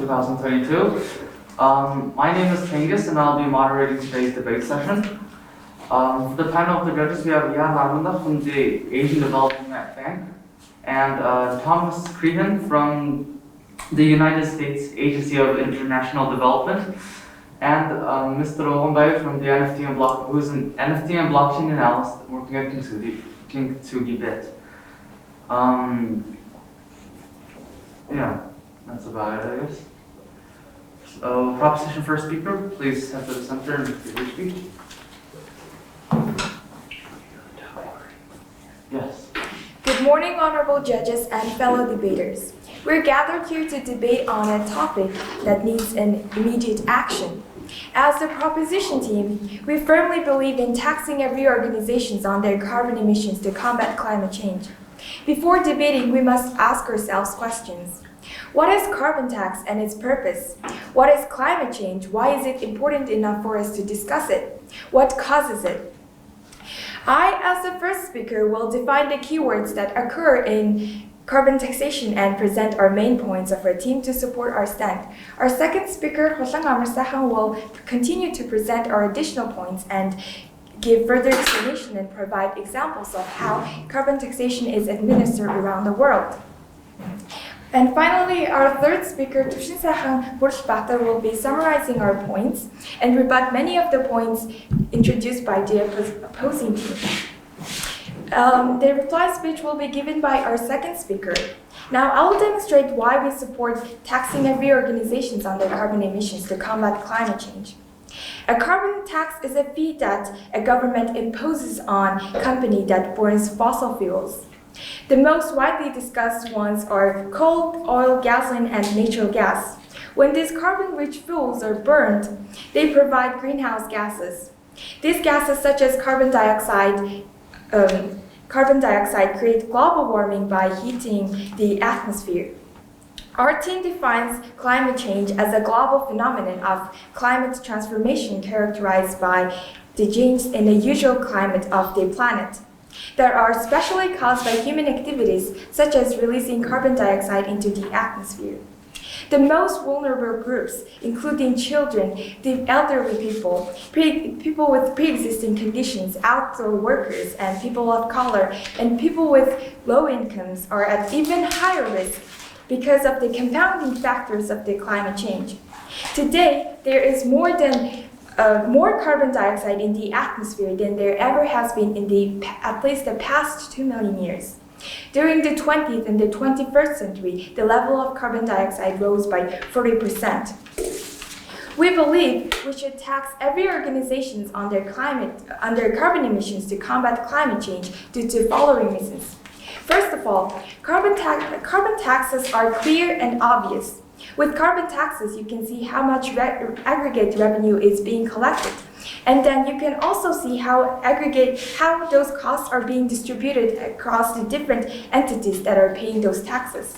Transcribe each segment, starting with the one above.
2022. My name is Tengus and I'll be moderating today's debate session. For the panel of the judges, we have Jan Lavanda from the Asian Development Bank and Thomas Crehan from the United States Agency of International Development, and Mr. Ogonbayu from the NFT and Block, who's an NFT and blockchain analyst working at Kintsugi Bit. Yeah, that's about it, I guess. So, proposition first speaker, please head to the center and give your speech. Yes. Good morning, honorable judges and fellow debaters. We're gathered here to debate on a topic that needs an immediate action. As the proposition team, we firmly believe in taxing every organization on their carbon emissions to combat climate change. Before debating, we must ask ourselves questions. What is carbon tax and its purpose? What is climate change? Why is it important enough for us to discuss it? What causes it? I, as the first speaker, will define the keywords that occur in carbon taxation and present our main points of our team to support our stand. Our second speaker, Hoshang will continue to present our additional points and give further explanation and provide examples of how carbon taxation is administered around the world. And finally, our third speaker, Tushin Sahang Burshbata, will be summarizing our points and rebut many of the points introduced by the opposing team. The reply speech will be given by our second speaker. Now, I will demonstrate why we support taxing every organization on their carbon emissions to combat climate change. A carbon tax is a fee that a government imposes on a company that burns fossil fuels. The most widely discussed ones are coal, oil, gasoline, and natural gas. When these carbon-rich fuels are burned, they provide greenhouse gases. These gases, such as carbon dioxide, create global warming by heating the atmosphere. Our team defines climate change as a global phenomenon of climate transformation characterized by the change in the usual climate of the planet that are especially caused by human activities such as releasing carbon dioxide into the atmosphere. The most vulnerable groups, including children, the elderly people, people with pre-existing conditions, outdoor workers, and people of color, and people with low incomes are at even higher risk because of the compounding factors of the climate change. Today, there is more carbon dioxide in the atmosphere than there ever has been in at least the past 2 million years. During the 20th and the 21st century, the level of carbon dioxide rose by 40%. We believe we should tax every organization on their carbon emissions to combat climate change due to following reasons. First of all, carbon taxes are clear and obvious. With carbon taxes, you can see how much aggregate revenue is being collected. And then you can also see how those costs are being distributed across the different entities that are paying those taxes.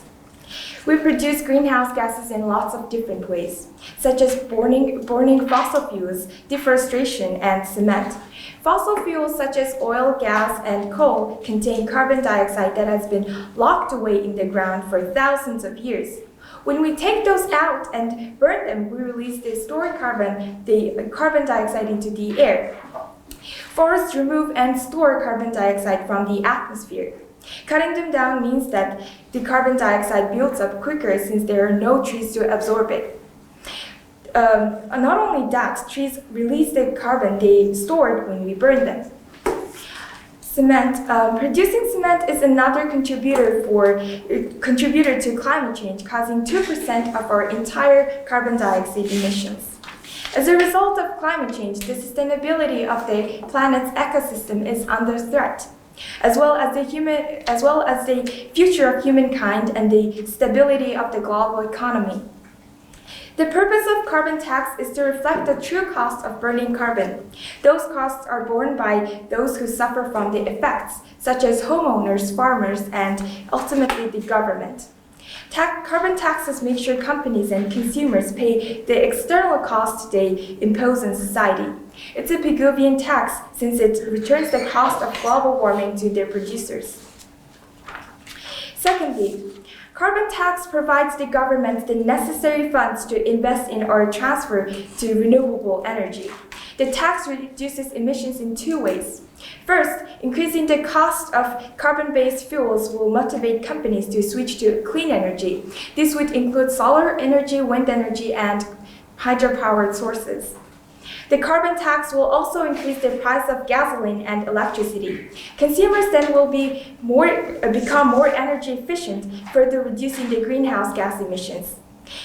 We produce greenhouse gases in lots of different ways, such as burning fossil fuels, deforestation, and cement. Fossil fuels such as oil, gas, and coal contain carbon dioxide that has been locked away in the ground for thousands of years. When we take those out and burn them, we release the stored carbon dioxide into the air. Forests remove and store carbon dioxide from the atmosphere. Cutting them down means that the carbon dioxide builds up quicker since there are no trees to absorb it. Not only that, trees release the carbon they stored when we burn them. Cement. Producing cement is another contributor to climate change, causing 2% of our entire carbon dioxide emissions. As a result of climate change, the sustainability of the planet's ecosystem is under threat, as well as the future of humankind and the stability of the global economy. The purpose of carbon tax is to reflect the true cost of burning carbon. Those costs are borne by those who suffer from the effects, such as homeowners, farmers, and ultimately the government. Carbon taxes make sure companies and consumers pay the external cost they impose on society. It's a Pigouvian tax since it returns the cost of global warming to their producers. Secondly, Carbon tax provides the government the necessary funds to invest in or transfer to renewable energy. The tax reduces emissions in two ways. First, increasing the cost of carbon-based fuels will motivate companies to switch to clean energy. This would include solar energy, wind energy, and hydropowered sources. The carbon tax will also increase the price of gasoline and electricity. Consumers then will become more energy efficient, further reducing the greenhouse gas emissions.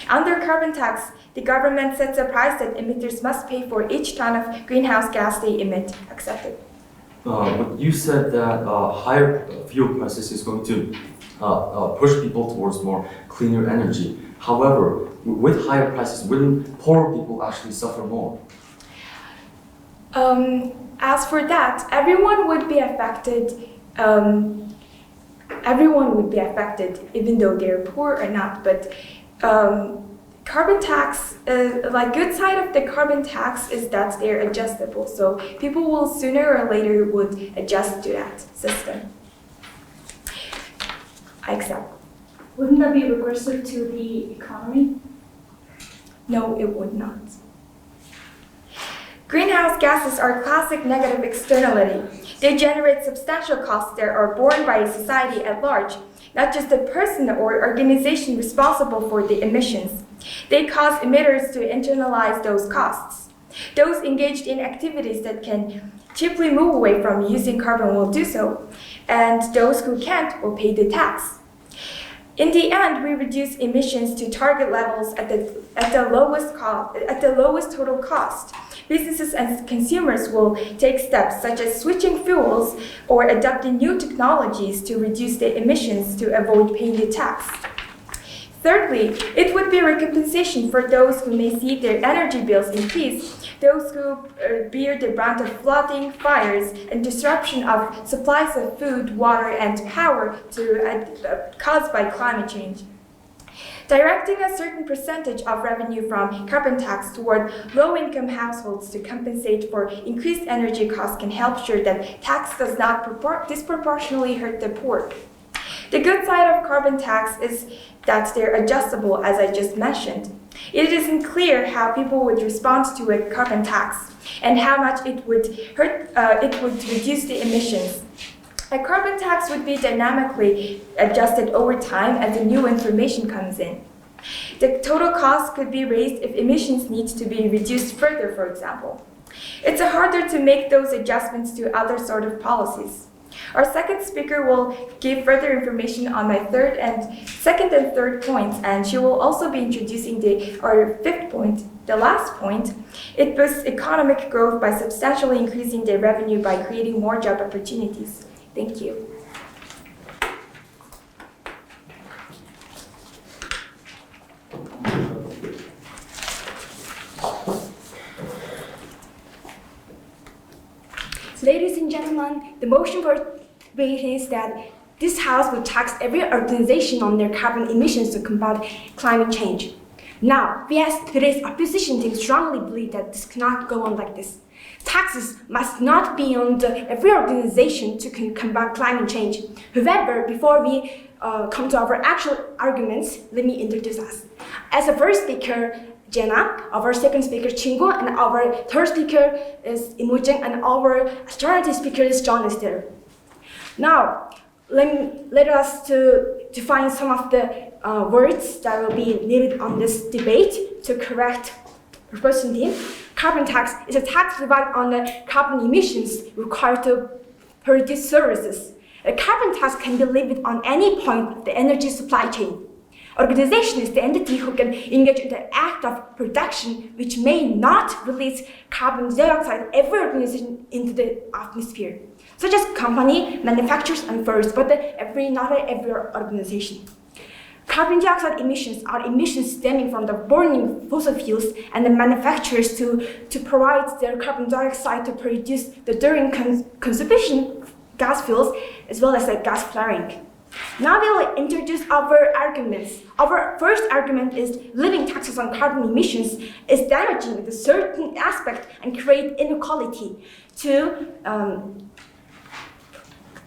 Under carbon tax, the government sets a price that emitters must pay for each ton of greenhouse gas they emit. Accepted. But you said that higher fuel prices is going to push people towards more cleaner energy. However, with higher prices, wouldn't poor people actually suffer more? As for that, everyone would be affected, even though they're poor or not. But carbon tax, like good side of the carbon tax is that they're adjustable. So people will sooner or later would adjust to that system. I accept. Wouldn't that be regressive to the economy? No, it would not. Greenhouse gases are a classic negative externality. They generate substantial costs that are borne by society at large, not just the person or organization responsible for the emissions. They cause emitters to internalize those costs. Those engaged in activities that can cheaply move away from using carbon will do so, and those who can't will pay the tax. In the end, we reduce emissions to target levels at the lowest total cost. Businesses and consumers will take steps such as switching fuels or adopting new technologies to reduce their emissions to avoid paying the tax. Thirdly, it would be a recompensation for those who may see their energy bills increase, those who bear the brunt of flooding, fires, and disruption of supplies of food, water, and power caused by climate change. Directing a certain percentage of revenue from carbon tax toward low-income households to compensate for increased energy costs can help sure that tax does not disproportionately hurt the poor. The good side of carbon tax is that they're adjustable, as I just mentioned. It isn't clear how people would respond to a carbon tax and how much it would reduce the emissions. A carbon tax would be dynamically adjusted over time as the new information comes in. The total cost could be raised if emissions need to be reduced further, for example. It's harder to make those adjustments to other sort of policies. Our second speaker will give further information on my second and third points, and she will also be introducing our fifth point, the last point. It boosts economic growth by substantially increasing their revenue by creating more job opportunities. Thank you. Ladies and gentlemen, the motion for debate is that this House will tax every organization on their carbon emissions to combat climate change. Now, we as today's opposition team strongly believe that this cannot go on like this. Taxes must not be on every organization to combat climate change. However, before we come to our actual arguments, let me introduce us. As the first speaker, Jenna, our second speaker, Chingu, and our third speaker is Imujeng, and our alternative speaker is John is there. Now, let us to define some of the words that will be needed on this debate to correct the person team. Carbon tax is a tax levied on the carbon emissions required to produce services. A carbon tax can be levied on any point of the energy supply chain. Organization is the entity who can engage in the act of production which may not release carbon dioxide every organization into the atmosphere, such as company, manufacturers, and firms, but not every organization. Carbon dioxide emissions are emissions stemming from the burning fossil fuels and the manufacturers to provide their carbon dioxide to produce the during consumption gas fuels as well as the gas flaring. Now we will introduce our arguments. Our first argument is levying taxes on carbon emissions is damaging with a certain aspect and create inequality. To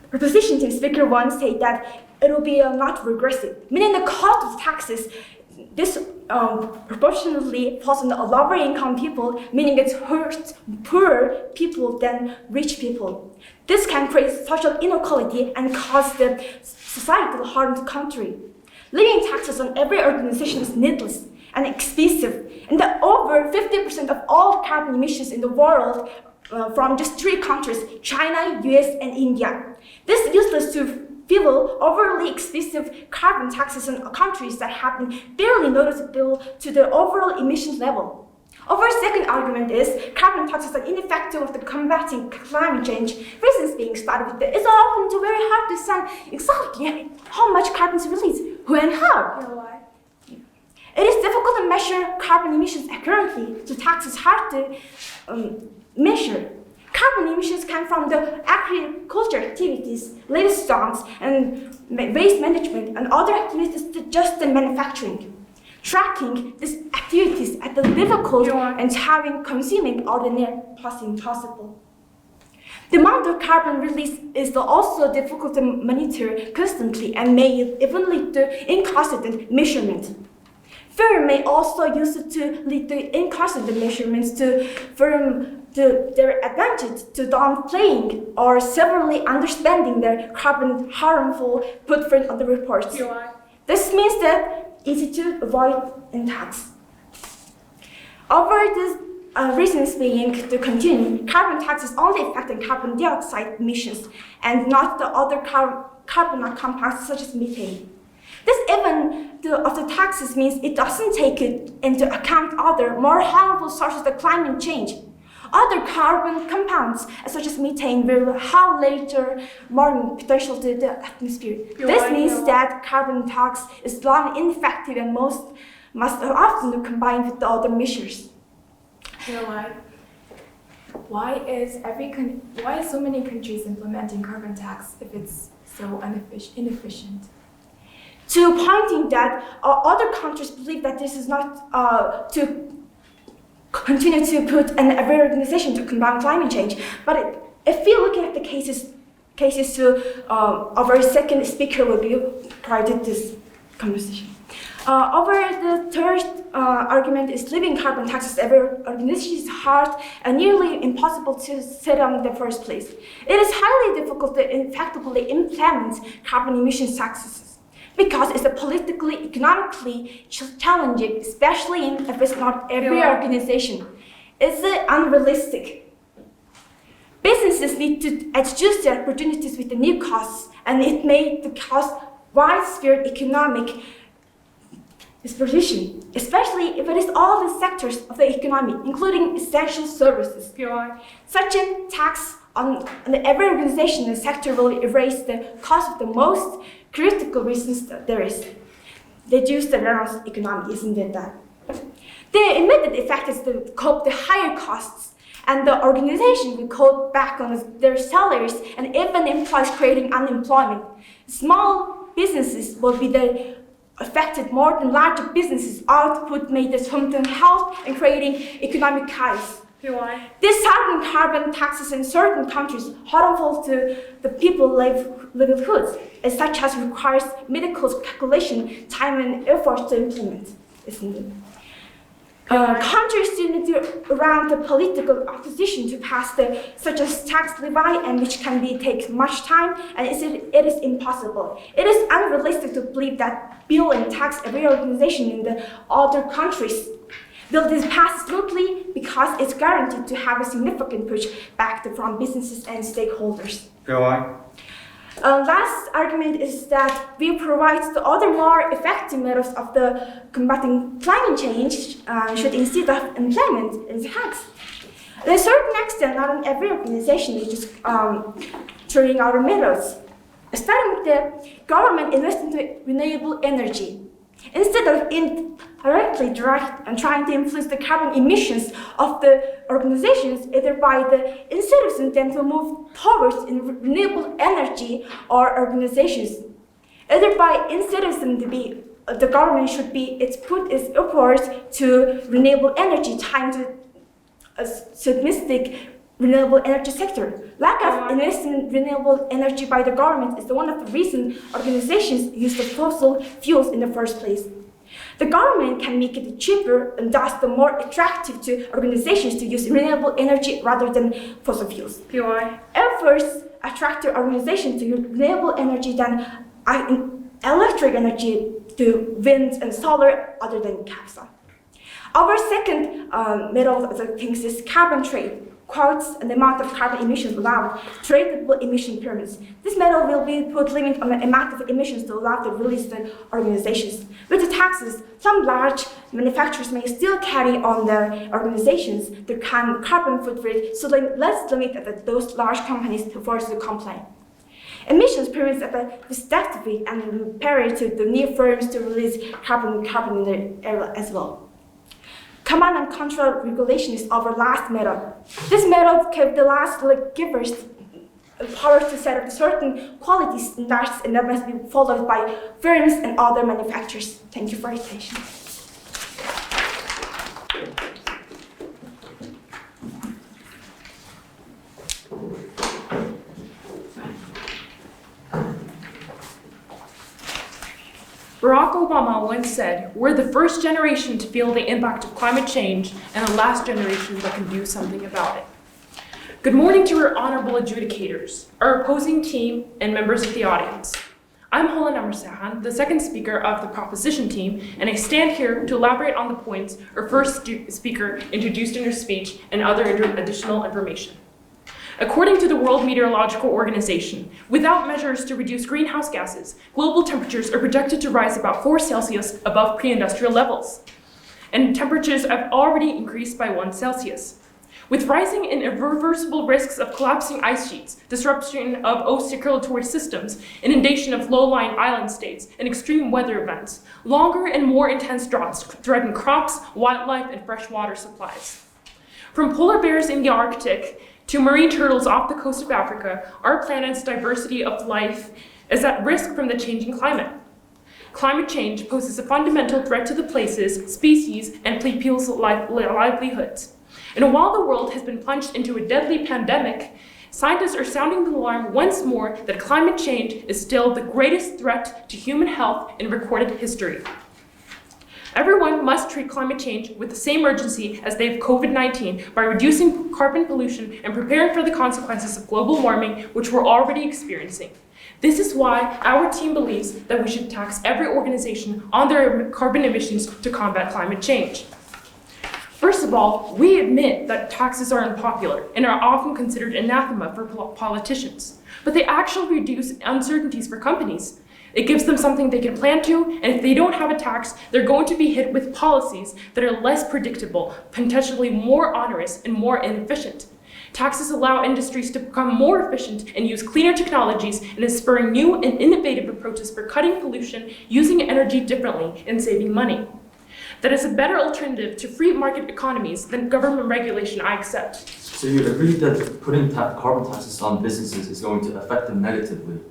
proposition team speaker 1 said that it will be not regressive, meaning the cost of taxes, this proportionally falls on the lower income people, meaning it hurts poorer people than rich people. This can create social inequality and cause the societal harm to the country. Levying taxes on every organization is needless and expensive, and that over 50% of all carbon emissions in the world from just 3 countries, China, US, and India. This is useless to fuel overly expensive carbon taxes on countries that have been barely noticeable to the overall emissions level. Our second argument is carbon taxes are ineffective of the combating climate change. Reasons being started with it's often too very hard to say exactly how much carbon is released, who and how. You know why? It is difficult to measure carbon emissions accurately, so tax is hard to measure. Carbon emissions come from the agriculture activities, livestock, and waste management, and other activities just the manufacturing. Tracking these activities at the difficult and having consuming are the near impossible. The amount of carbon released is also difficult to monitor constantly and may even lead to inconsistent measurement. Fear may also use it to lead to inconsistent measurements to their advantage to downplaying or severely understanding their carbon harmful footprint on the reports. This means that easy to avoid in tax. Over these reasons being to continue, carbon taxes only affect carbon dioxide emissions and not the other carbon compounds such as methane. This even of the taxes means it doesn't take into account other more harmful sources of climate change. Other carbon compounds, such as methane, will have later more potential to the atmosphere. This means that carbon tax is long ineffective and must often be combined with the other measures. You know why? Why is so many countries implementing carbon tax if it's so inefficient? To pointing that other countries believe that this is not to continue to put every organization to combat climate change. But if we're looking at the cases to our second speaker will be part of this conversation. The third argument is levying carbon taxes every organization is hard and nearly impossible to set on in the first place. It is highly difficult to effectively implement carbon emission taxes because it's politically, economically challenging, especially if it's not every organization. It's unrealistic. Businesses need to adjust their opportunities with the new costs, and it may cause widespread economic dispersion, especially if it is all the sectors of the economy, including essential services. Such a tax on every organization in the sector will erase the cost of the most critical reasons that there is. They use the balanced economy, isn't it that? The immediate effect is to cope the higher costs, and the organization will cut back on their salaries and even implies creating unemployment. Small businesses will be affected more than larger businesses. Output may disrupt health and creating economic chaos. This certain carbon taxes in certain countries harmful to the people's livelihoods, such as requires medical calculation, time and effort to implement, isn't it? Countries still need around the political opposition to pass such as tax levy, and which can take much time, and it is impossible. It is unrealistic to believe that bill and tax every organization in the other countries will this pass smoothly because it's guaranteed to have a significant push back from businesses and stakeholders. Go on. Last argument is that we provide the other more effective methods of the combating climate change should instead of implement in tax. To a certain extent, not in every organization is just throwing out methods. Starting with the government investing into renewable energy. Instead of indirectly trying to influence the carbon emissions of the organizations, either by the incentives in them to move towards renewable energy or organizations, either by incentives to be the government should be put its efforts to renewable energy, trying to submit renewable energy sector. Lack of investment in renewable energy by the government is one of the reasons organizations use the fossil fuels in the first place. The government can make it cheaper and thus the more attractive to organizations to use renewable energy rather than fossil fuels. PY. Efforts attract organizations to use renewable energy than electric energy to wind and solar other than capsa. Our second method of the things is carbon trade. Quotes and the amount of carbon emissions allowed, tradable emission permits. This method will be put limit on the amount of emissions to allow the release the organizations. With the taxes, some large manufacturers may still carry on their organizations their carbon footprint, so let's limit those large companies to force to comply. Emissions permits are restrictive and parity to the new firms to release carbon in the area as well. Command and control regulation is our last method. This method gives the last givers power to set up certain quality standards and that must be followed by firms and other manufacturers. Thank you for your attention. Barack Obama once said, "We're the first generation to feel the impact of climate change and the last generation that can do something about it." Good morning to our honorable adjudicators, our opposing team, and members of the audience. I'm Holan Amarsahan, the second speaker of the proposition team, and I stand here to elaborate on the points our first speaker introduced in her speech and other additional information. According to the World Meteorological Organization, without measures to reduce greenhouse gases, global temperatures are projected to rise about 4 Celsius above pre-industrial levels, and temperatures have already increased by 1 Celsius. With rising and irreversible risks of collapsing ice sheets, disruption of ocean-circulatory systems, inundation of low-lying island states, and extreme weather events, longer and more intense droughts threaten crops, wildlife, and freshwater supplies. From polar bears in the Arctic to marine turtles off the coast of Africa, our planet's diversity of life is at risk from the changing climate. Climate change poses a fundamental threat to the places, species, and people's livelihoods. And while the world has been plunged into a deadly pandemic, scientists are sounding the alarm once more that climate change is still the greatest threat to human health in recorded history. Everyone must treat climate change with the same urgency as they have COVID-19 by reducing carbon pollution and preparing for the consequences of global warming, which we're already experiencing. This is why our team believes that we should tax every organization on their carbon emissions to combat climate change. First of all, we admit that taxes are unpopular and are often considered anathema for politicians, but they actually reduce uncertainties for companies. It gives them something they can plan to, and if they don't have a tax, they're going to be hit with policies that are less predictable, potentially more onerous, and more inefficient. Taxes allow industries to become more efficient and use cleaner technologies and is spurring new and innovative approaches for cutting pollution, using energy differently, and saving money. That is a better alternative to free market economies than government regulation, I accept. So you agree that putting carbon taxes on businesses is going to affect them negatively?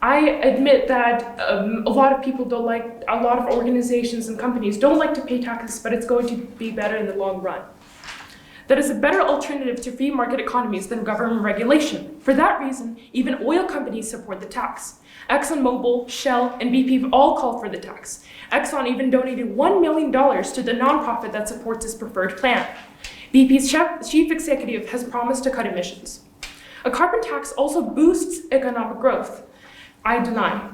I admit that a lot of people don't like, a lot of organizations and companies don't like to pay taxes, but it's going to be better in the long run. That is a better alternative to free market economies than government regulation. For that reason, even oil companies support the tax. ExxonMobil, Shell, and BP have all called for the tax. Exxon even donated $1 million to the nonprofit that supports its preferred plan. BP's chief executive has promised to cut emissions. A carbon tax also boosts economic growth. I deny.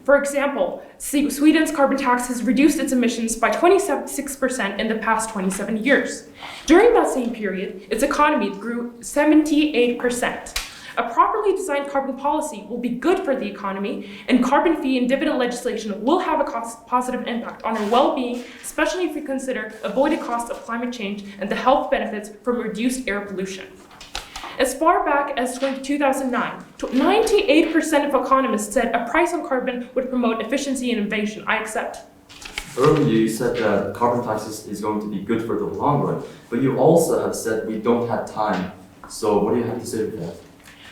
For example, Sweden's carbon tax has reduced its emissions by 26% in the past 27 years. During that same period, its economy grew 78%. A properly designed carbon policy will be good for the economy, and carbon fee and dividend legislation will have a positive impact on our well-being, especially if we consider avoided costs of climate change and the health benefits from reduced air pollution. As far back as 2009, 98% of economists said a price on carbon would promote efficiency and innovation. I accept. Earlier you said that carbon taxes is going to be good for the long run, but you also have said we don't have time. So what do you have to say to that?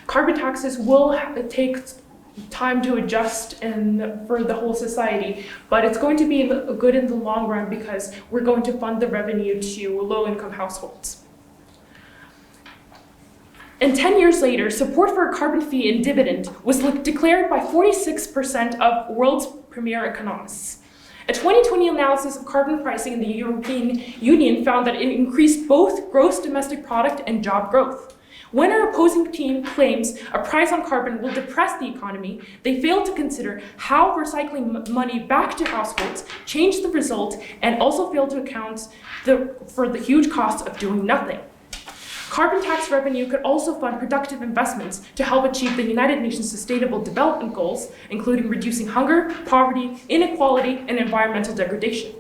Carbon taxes will take time to adjust for the whole society, but it's going to be good in the long run because we're going to fund the revenue to low-income households. And 10 years later, support for a carbon fee and dividend was declared by 46% of world's premier economists. A 2020 analysis of carbon pricing in the European Union found that it increased both gross domestic product and job growth. When our opposing team claims a price on carbon will depress the economy, they fail to consider how recycling money back to households changed the result and also fail to account for the huge cost of doing nothing. Carbon tax revenue could also fund productive investments to help achieve the United Nations Sustainable Development Goals, including reducing hunger, poverty, inequality, and environmental degradation.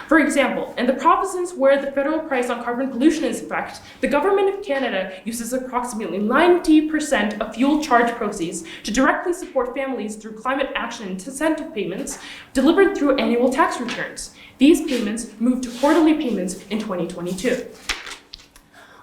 For example, in the provinces where the federal price on carbon pollution is in effect, the Government of Canada uses approximately 90% of fuel charge proceeds to directly support families through climate action incentive payments delivered through annual tax returns. These payments moved to quarterly payments in 2022.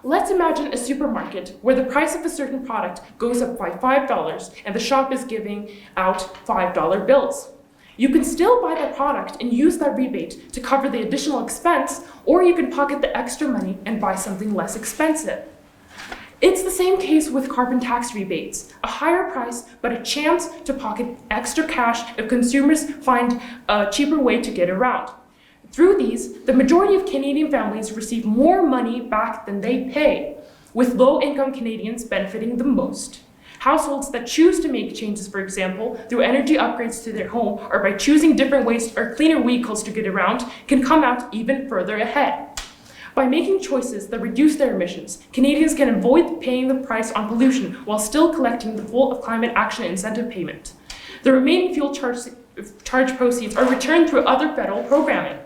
Let's imagine a supermarket where the price of a certain product goes up by $5 and the shop is giving out $5 bills. You can still buy that product and use that rebate to cover the additional expense, or you can pocket the extra money and buy something less expensive. It's the same case with carbon tax rebates, a higher price but a chance to pocket extra cash if consumers find a cheaper way to get around. Through these, the majority of Canadian families receive more money back than they pay, with low-income Canadians benefiting the most. Households that choose to make changes, for example, through energy upgrades to their home or by choosing different ways or cleaner vehicles to get around, can come out even further ahead. By making choices that reduce their emissions, Canadians can avoid paying the price on pollution while still collecting the full climate action incentive payment. The remaining fuel charge proceeds are returned through other federal programming.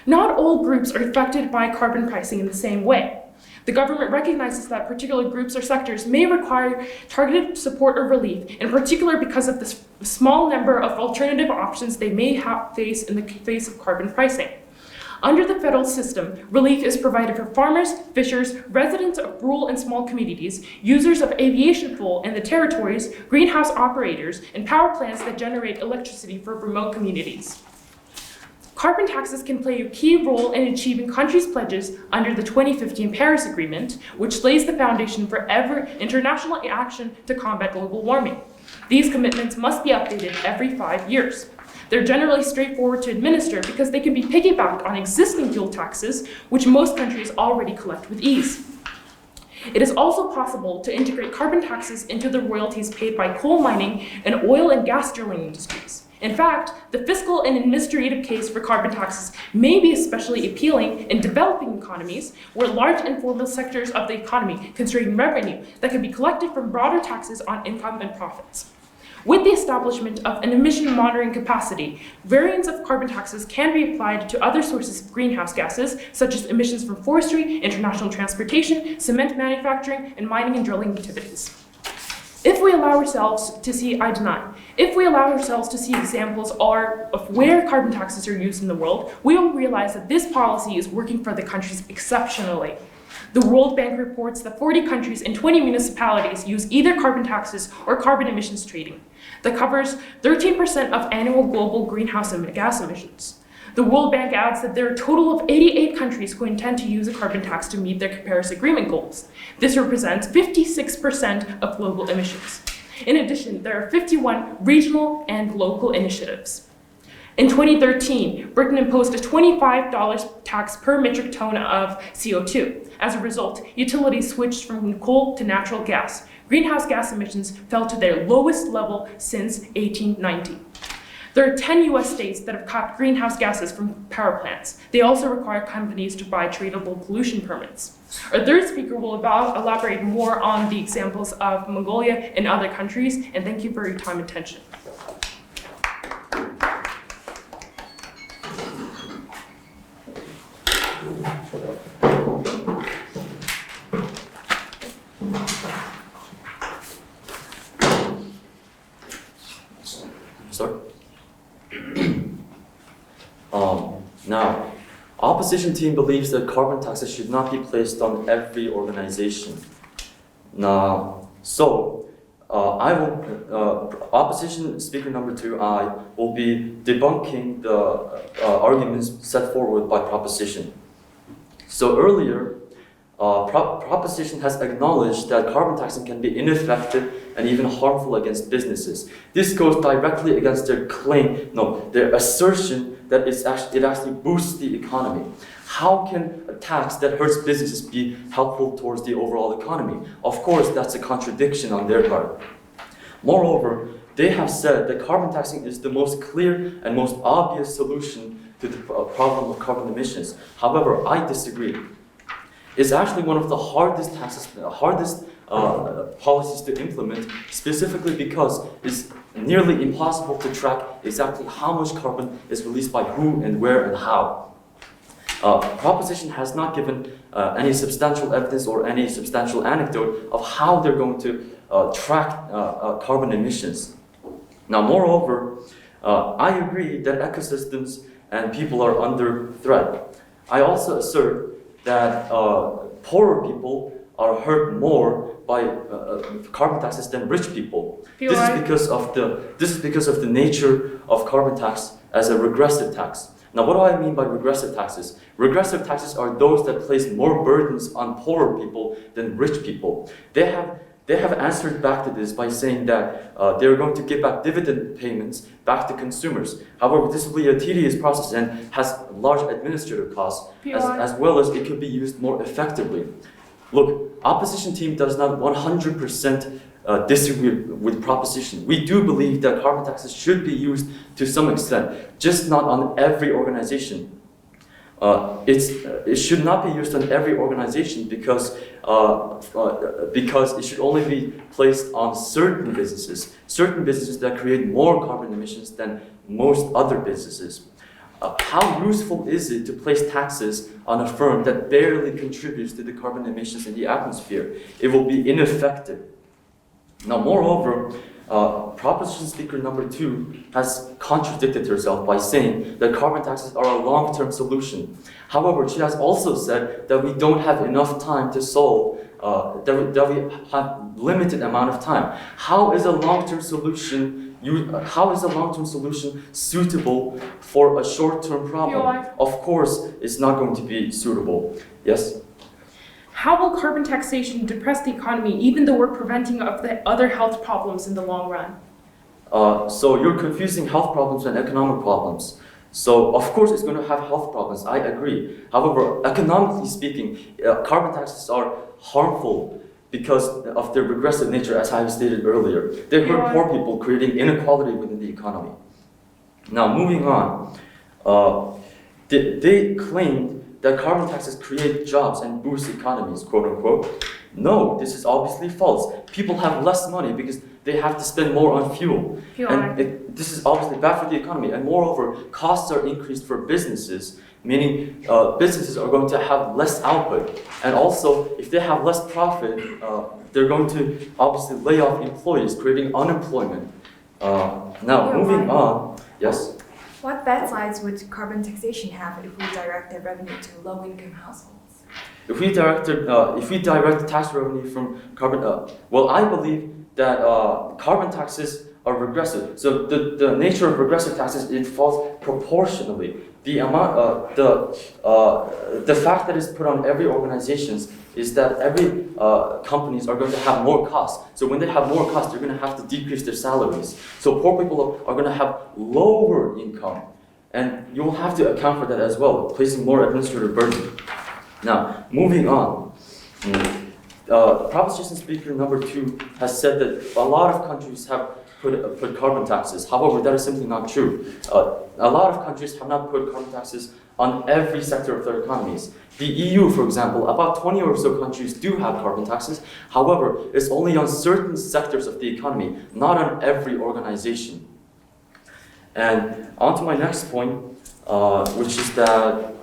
Not all groups are affected by carbon pricing in the same way. The government recognizes that particular groups or sectors may require targeted support or relief, in particular because of the small number of alternative options they may face in the face of carbon pricing. Under the federal system, relief is provided for farmers, fishers, residents of rural and small communities, users of aviation fuel in the territories, greenhouse operators, and power plants that generate electricity for remote communities. Carbon taxes can play a key role in achieving countries' pledges under the 2015 Paris Agreement, which lays the foundation for international action to combat global warming. These commitments must be updated every 5 years. They're generally straightforward to administer because they can be piggybacked on existing fuel taxes, which most countries already collect with ease. It is also possible to integrate carbon taxes into the royalties paid by coal mining and oil and gas drilling industries. In fact, the fiscal and administrative case for carbon taxes may be especially appealing in developing economies where large informal sectors of the economy constrain revenue that can be collected from broader taxes on income and profits. With the establishment of an emission monitoring capacity, variants of carbon taxes can be applied to other sources of greenhouse gases, such as emissions from forestry, international transportation, cement manufacturing, and mining and drilling activities. If we allow ourselves to see examples of where carbon taxes are used in the world, we will realize that this policy is working for the countries exceptionally. The World Bank reports that 40 countries and 20 municipalities use either carbon taxes or carbon emissions trading. That covers 13% of annual global greenhouse gas emissions. The World Bank adds that there are a total of 88 countries who intend to use a carbon tax to meet their Paris Agreement goals. This represents 56% of global emissions. In addition, there are 51 regional and local initiatives. In 2013, Britain imposed a $25 tax per metric ton of CO2. As a result, utilities switched from coal to natural gas. Greenhouse gas emissions fell to their lowest level since 1890. There are 10 US states that have capped greenhouse gases from power plants. They also require companies to buy tradable pollution permits. Our third speaker will elaborate more on the examples of Mongolia and other countries, and thank you for your time and attention. Start. Now, opposition team believes that carbon taxes should not be placed on every organization. Now, opposition speaker number 2, I will be debunking the arguments set forward by proposition. So earlier, proposition has acknowledged that carbon taxing can be ineffective and even harmful against businesses. This goes directly against their their assertion that it actually boosts the economy. How can a tax that hurts businesses be helpful towards the overall economy? Of course, that's a contradiction on their part. Moreover, they have said that carbon taxing is the most clear and most obvious solution to the problem of carbon emissions. However, I disagree. It's actually one of the hardest policies to implement, specifically because it's nearly impossible to track exactly how much carbon is released by who and where and how. Proposition has not given any substantial evidence or any substantial anecdote of how they're going to track carbon emissions. Now, moreover, I agree that ecosystems and people are under threat. I also assert that poorer people are hurt more by carbon taxes than rich people. This is because of the nature of carbon tax as a regressive tax. Now, what do I mean by regressive taxes? Regressive taxes are those that place more burdens on poorer people than rich people. They have answered back to this by saying that they're going to give back dividend payments back to consumers. However, this will be a tedious process and has large administrative costs, as well as it could be used more effectively. Look, opposition team does not 100% disagree with proposition. We do believe that carbon taxes should be used to some extent, just not on every organization. It should not be used on every organization because it should only be placed on certain businesses that create more carbon emissions than most other businesses. How useful is it to place taxes on a firm that barely contributes to the carbon emissions in the atmosphere? It will be ineffective. Now, moreover, proposition speaker number 2 has contradicted herself by saying that carbon taxes are a long-term solution. However, she has also said that we don't have enough time to solve, that we have limited amount of time. How is a long-term solution suitable for a short-term problem? Of course, it's not going to be suitable. Yes? How will carbon taxation depress the economy even though we're preventing of the other health problems in the long run? So you're confusing health problems and economic problems. So of course it's going to have health problems, I agree. However, economically speaking, carbon taxes are harmful because of their regressive nature, as I stated earlier. They hurt poor people, creating inequality within the economy. Now, moving on, they claimed that carbon taxes create jobs and boost economies, quote unquote. No, this is obviously false. People have less money because they have to spend more on fuel. This is obviously bad for the economy. And moreover, costs are increased for businesses, meaning businesses are going to have less output. And also, if they have less profit, they're going to obviously lay off employees, creating unemployment. Now, moving on, yes? What bad sides would carbon taxation have if we direct their revenue to low-income households? If we direct tax revenue from carbon, well, I believe that carbon taxes are regressive. So the nature of regressive taxes, it falls proportionally. The amount, the fact that it's put on every organization is that every companies are going to have more costs. So when they have more costs, they're going to have to decrease their salaries. So poor people are going to have lower income, and you will have to account for that as well, placing more administrative burden. Now, moving on. Proposition speaker number 2 has said that a lot of countries have put carbon taxes. However, that is simply not true. A lot of countries have not put carbon taxes on every sector of their economies. The EU, for example, about 20 or so countries do have carbon taxes. However, it's only on certain sectors of the economy, not on every organization. And on to my next point, which is that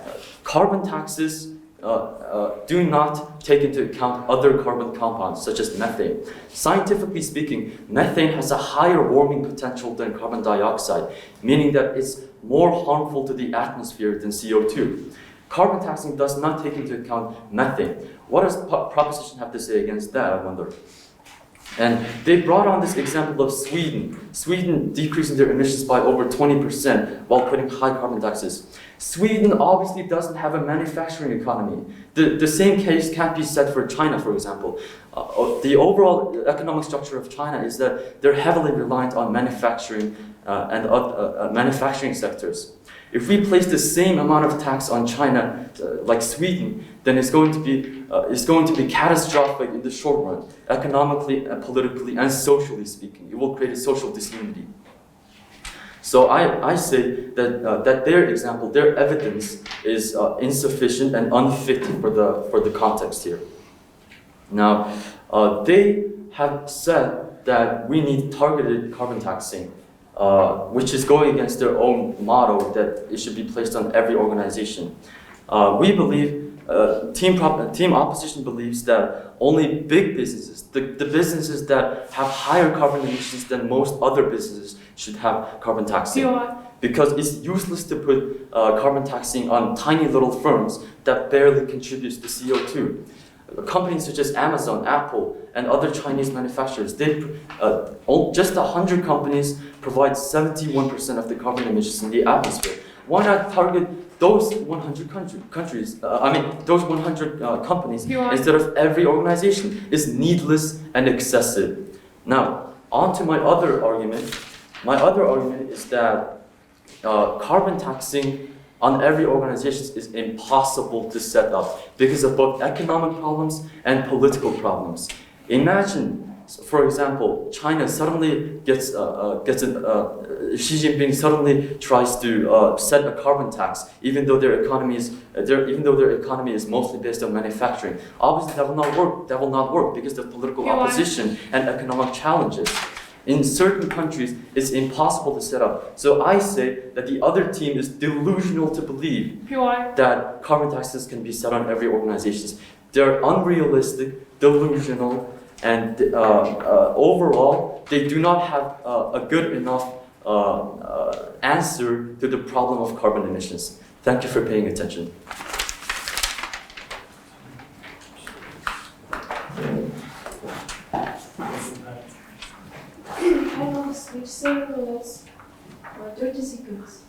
carbon taxes do not take into account other carbon compounds, such as methane. Scientifically speaking, methane has a higher warming potential than carbon dioxide, meaning that it's more harmful to the atmosphere than CO2. Carbon taxing does not take into account methane. What does proposition have to say against that, I wonder? And they brought on this example of Sweden. Sweden decreasing their emissions by over 20% while putting high carbon taxes. Sweden obviously doesn't have a manufacturing economy. The same case can't be said for China, for example. The overall economic structure of China is that they're heavily reliant on manufacturing and manufacturing sectors. If we place the same amount of tax on China, like Sweden, then it's going to be catastrophic in the short run, economically, and politically, and socially speaking. It will create a social disunity. So I say that their example, their evidence, is insufficient and unfit for the context here. Now, they have said that we need targeted carbon taxing, which is going against their own motto that it should be placed on every organization. We believe, team opposition believes that only big businesses, the businesses that have higher carbon emissions than most other businesses, should have carbon taxing. Because it's useless to put carbon taxing on tiny little firms that barely contributes to CO2. Companies such as Amazon, Apple, and other Chinese manufacturers, just 100 companies provide 71% of the carbon emissions in the atmosphere. Why not target those 100 those 100 companies instead of every organization? Is needless and excessive. Now, on to my other argument. My other argument is that carbon taxing on every organization is impossible to set up because of both economic problems and political problems. Imagine, for example, China suddenly Xi Jinping suddenly tries to set a carbon tax, even though their economy is mostly based on manufacturing. Obviously, that will not work. That will not work because of political opposition and economic challenges. In certain countries, it's impossible to set up. So I say that the other team is delusional to believe that carbon taxes can be set on every organization. They're unrealistic, delusional, and overall, they do not have a good enough answer to the problem of carbon emissions. Thank you for paying attention. Шигшээ 30 seconds.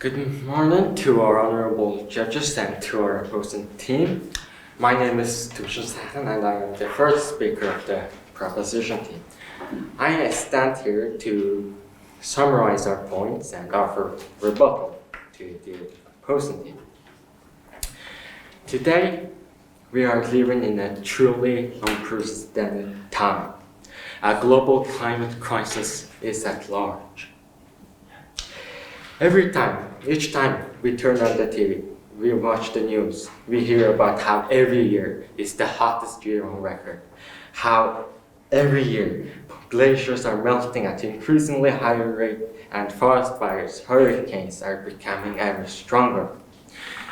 Good morning to our honorable judges and to our opposing team. My name is Sant and I am the first speaker of the proposition team. I stand here to summarize our points and offer rebuttal to the opposing team. Today, we are living in a truly unprecedented time. A global climate crisis is at large. Each time we turn on the TV, we watch the news, we hear about how every year is the hottest year on record. How every year glaciers are melting at an increasingly higher rate and forest fires, hurricanes are becoming ever stronger.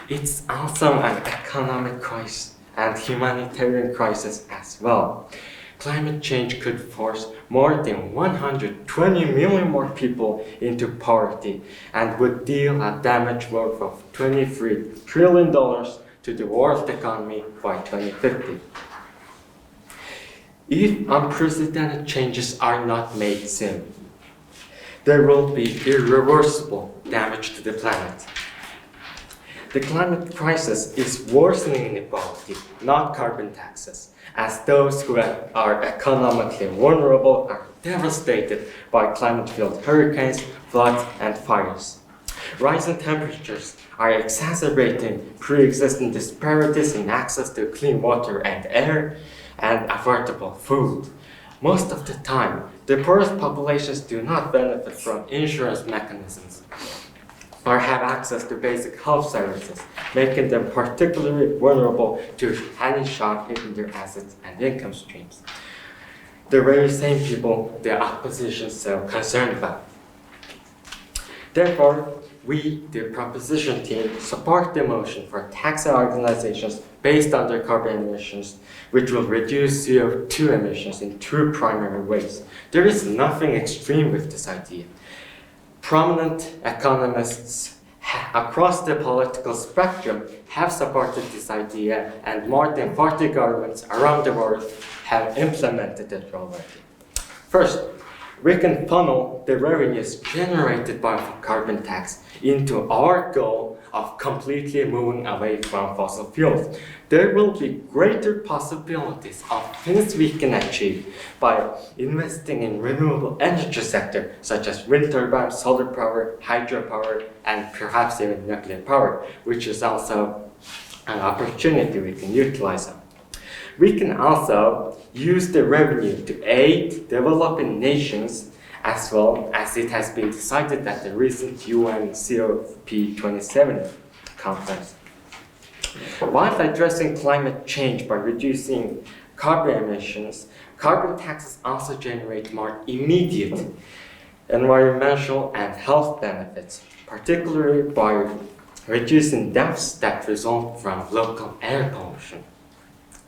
It's also an economic crisis and humanitarian crisis as well. Climate change could force more than 120 million more people into poverty and would deal a damage worth of $23 trillion to the world economy by 2050. If unprecedented changes are not made soon, there will be irreversible damage to the planet. The climate crisis is worsening inequality, not carbon taxes, as those who are economically vulnerable are devastated by climate-fueled hurricanes, floods, and fires. Rising temperatures are exacerbating pre-existing disparities in access to clean water and air and affordable food. Most of the time, the poorest populations do not benefit from insurance mechanisms or have access to basic health services, making them particularly vulnerable to any shock hitting their assets and income streams. The very same people the opposition is so concerned about. Therefore, we, the proposition team, support the motion for tax organizations based on their carbon emissions, which will reduce CO2 emissions in two primary ways. There is nothing extreme with this idea. Prominent economists across the political spectrum have supported this idea, and more than 40 governments around the world have implemented it already. First, we can funnel the revenues generated by carbon tax into our goal of completely moving away from fossil fuels. There will be greater possibilities of things we can achieve by investing in renewable energy sector, such as wind turbines, solar power, hydropower, and perhaps even nuclear power, which is also an opportunity we can utilize on. We can also use the revenue to aid developing nations, as well as it has been decided at the recent UN COP27 conference. While addressing climate change by reducing carbon emissions, carbon taxes also generate more immediate environmental and health benefits, particularly by reducing deaths that result from local air pollution.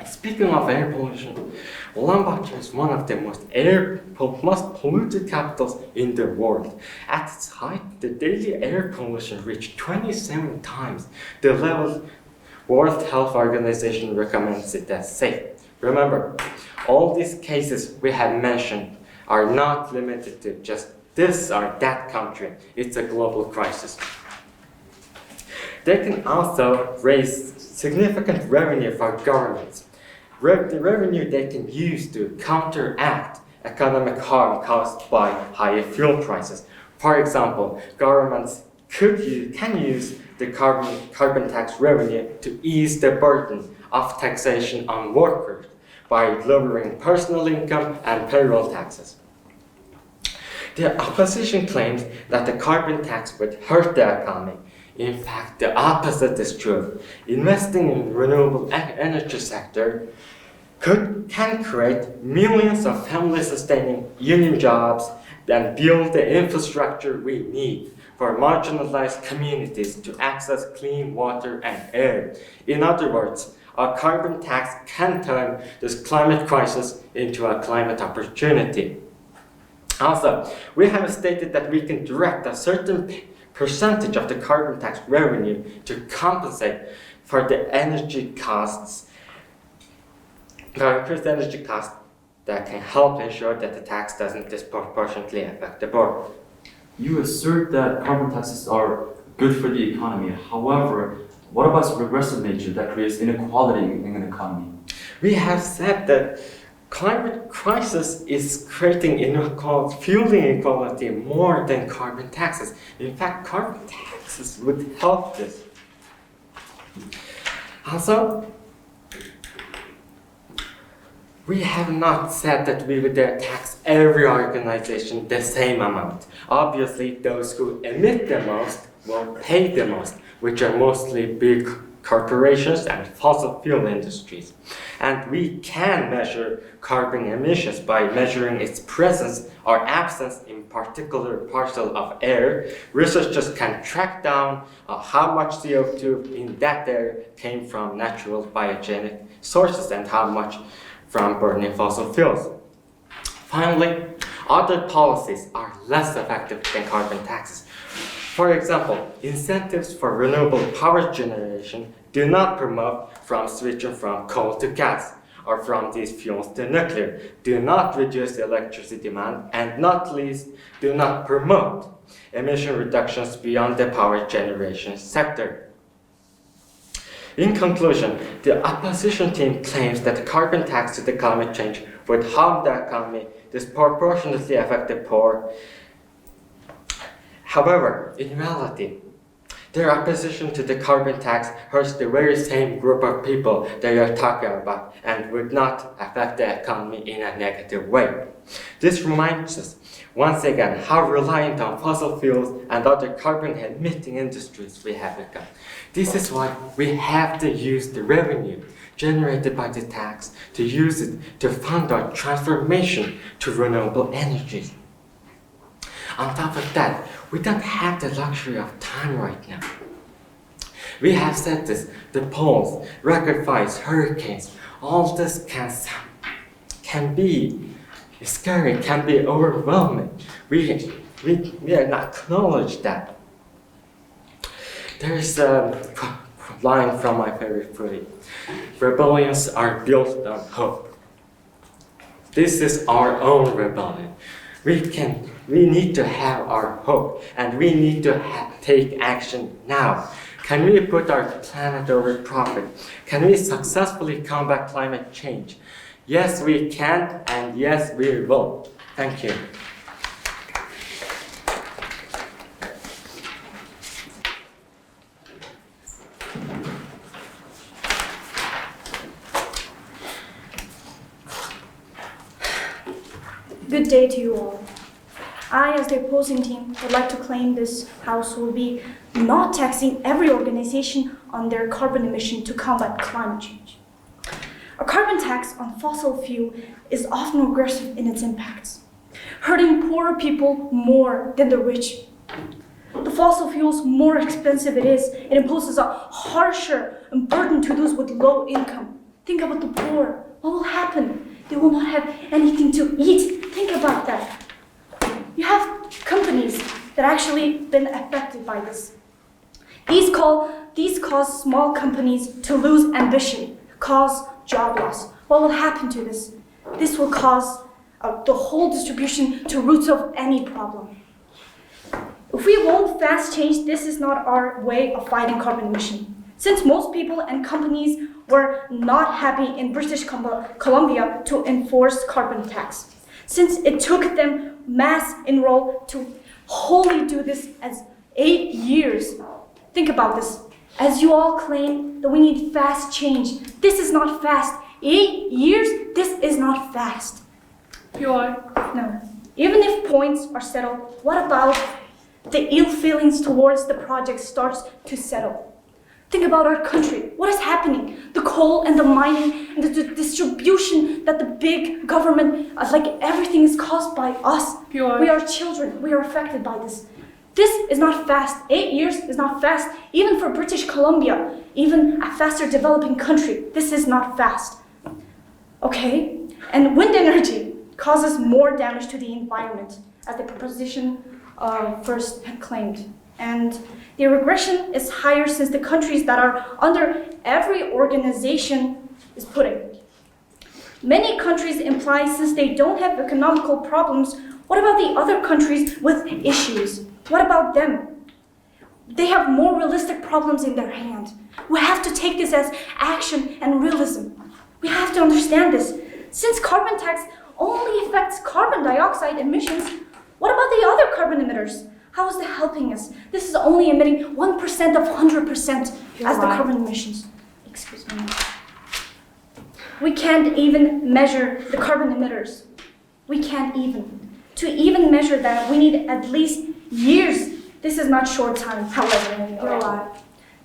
Speaking of air pollution, Ulaanbaatar is one of the most polluted capitals in the world. At its height, the daily air pollution reached 27 times the level World Health Organization recommends it as safe. Remember, all these cases we have mentioned are not limited to just this or that country. It's a global crisis. They can also raise significant revenue for governments. The revenue they can use to counteract economic harm caused by higher fuel prices. For example, governments can use the carbon tax revenue to ease the burden of taxation on workers by lowering personal income and payroll taxes. The opposition claims that the carbon tax would hurt the economy. In fact, the opposite is true. Investing in renewable energy sector can create millions of family-sustaining union jobs and build the infrastructure we need for marginalized communities to access clean water and air. In other words, a carbon tax can turn this climate crisis into a climate opportunity. Also, we have stated that we can direct a certain percentage of the carbon tax revenue to compensate for the energy costs that can help ensure that the tax doesn't disproportionately affect the poor. You assert that carbon taxes are good for the economy. However, what about its regressive nature that creates inequality in an economy? We have said that climate crisis is creating inequality, fueling inequality more than carbon taxes. In fact, carbon taxes would help this. Also, we have not said that we would tax every organization the same amount. Obviously, those who emit the most will pay the most, which are mostly big corporations and fossil fuel industries. And we can measure carbon emissions by measuring its presence or absence in particular parcel of air. Researchers can track down how much CO2 in that air came from natural biogenic sources and how much from burning fossil fuels. Finally, other policies are less effective than carbon taxes. For example, incentives for renewable power generation do not promote from switching from coal to gas or from these fuels to nuclear, do not reduce electricity demand, and not least, do not promote emission reductions beyond the power generation sector. In conclusion, the opposition team claims that the carbon tax to the climate change would harm the economy, disproportionately affect the poor. However, in reality, their opposition to the carbon tax hurts the very same group of people they are talking about and would not affect the economy in a negative way. This reminds us once again how reliant on fossil fuels and other carbon-emitting industries we have become. This is why we have to use the revenue generated by the tax to use it to fund our transformation to renewable energies. On top of that, we don't have the luxury of time right now. We have said this, the polls, record fires, hurricanes, all this can be scary, can be overwhelming. We acknowledge that. There is a line from my favorite play. Rebellions are built on hope. This is our own rebellion. We need to have our hope, and we need to take action now. Can we put our planet over profit? Can we successfully combat climate change? Yes, we can, and yes, we will. Thank you. Good day to you all. I, as the opposing team, would like to claim this House will be not taxing every organization on their carbon emission to combat climate change. A carbon tax on fossil fuel is often regressive in its impacts, hurting poorer people more than the rich. The fossil fuels, more expensive it is, it imposes a harsher burden to those with low income. Think about the poor. What will happen? They will not have anything to eat. Think about that. You have companies that actually been affected by this. These cause small companies to lose ambition, cause job loss. What will happen to this? This will cause the whole distribution to roots of any problem. If we won't fast change, this is not our way of fighting carbon emission. Since most people and companies were not happy in British Columbia to enforce carbon tax, since it took them mass enroll to wholly do this as 8 years. Think about this. As you all claim that we need fast change, this is not fast. 8 years, this is not fast. No. Even if points are settled, what about the ill feelings towards the project starts to settle? Think about our country. What is happening? The coal and the mining and the distribution that the big government, everything is caused by us. We are children. We are affected by this. This is not fast. 8 years is not fast. Even for British Columbia, even a faster developing country, this is not fast. Okay? And wind energy causes more damage to the environment, as the proposition first had claimed. And the regression is higher since the countries that are under every organization is putting. Many countries imply since they don't have economical problems, what about the other countries with issues? What about them? They have more realistic problems in their hand. We have to take this as action and realism. We have to understand this. Since carbon tax only affects carbon dioxide emissions, what about the other carbon emitters? How is that helping us? This is only emitting 1% of 100% as the carbon emissions. Excuse me. We can't even measure the carbon emitters. We can't even. To even measure that, we need at least years. This is not short time, however.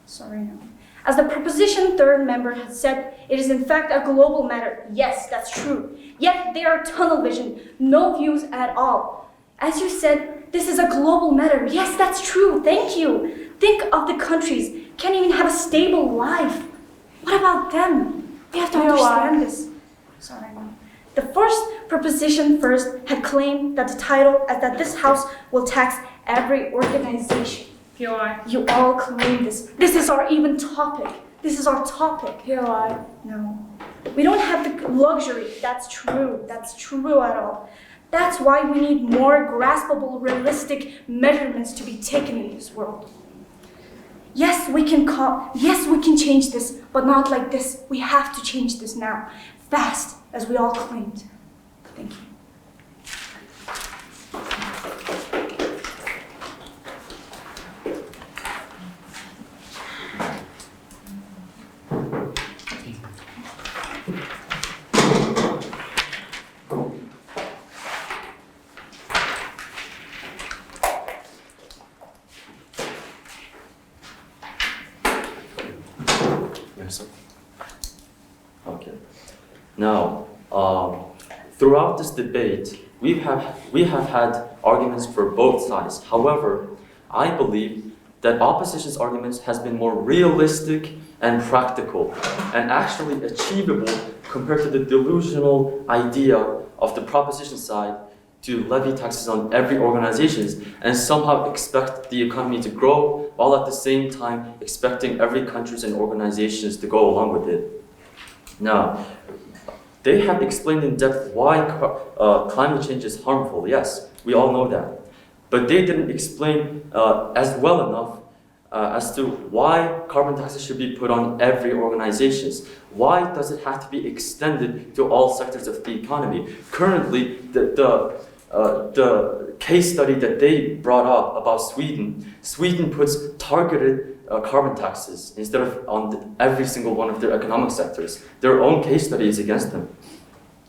Sorry, no. As the proposition third member has said, it is in fact a global matter. Yes, that's true. Yet they are tunnel vision, no views at all. As you said, this is a global matter. Yes, that's true. Thank you. Think of the countries can't even have a stable life. What about them? We have to understand this. Sorry, no. The first proposition first had claimed that the title that this house will tax every organization. You all claim this. This is our even topic. This is our topic. No. We don't have the luxury. That's true. That's true at all. That's why we need more graspable, realistic measurements to be taken in this world. Yes, we can change this, but not like this. We have to change this now, fast, as we all claimed. Thank you. Okay. Now, throughout this debate, we have had arguments for both sides. However, I believe that opposition's arguments has been more realistic and practical and actually achievable compared to the delusional idea of the proposition side to levy taxes on every organization and somehow expect the economy to grow while at the same time expecting every countries and organizations to go along with it. Now, they have explained in depth why climate change is harmful. Yes, we all know that. But they didn't explain as well enough as to why carbon taxes should be put on every organization. Why does it have to be extended to all sectors of the economy? Currently, the case study that they brought up about Sweden puts targeted carbon taxes instead of on every single one of their economic sectors. Their own case study is against them.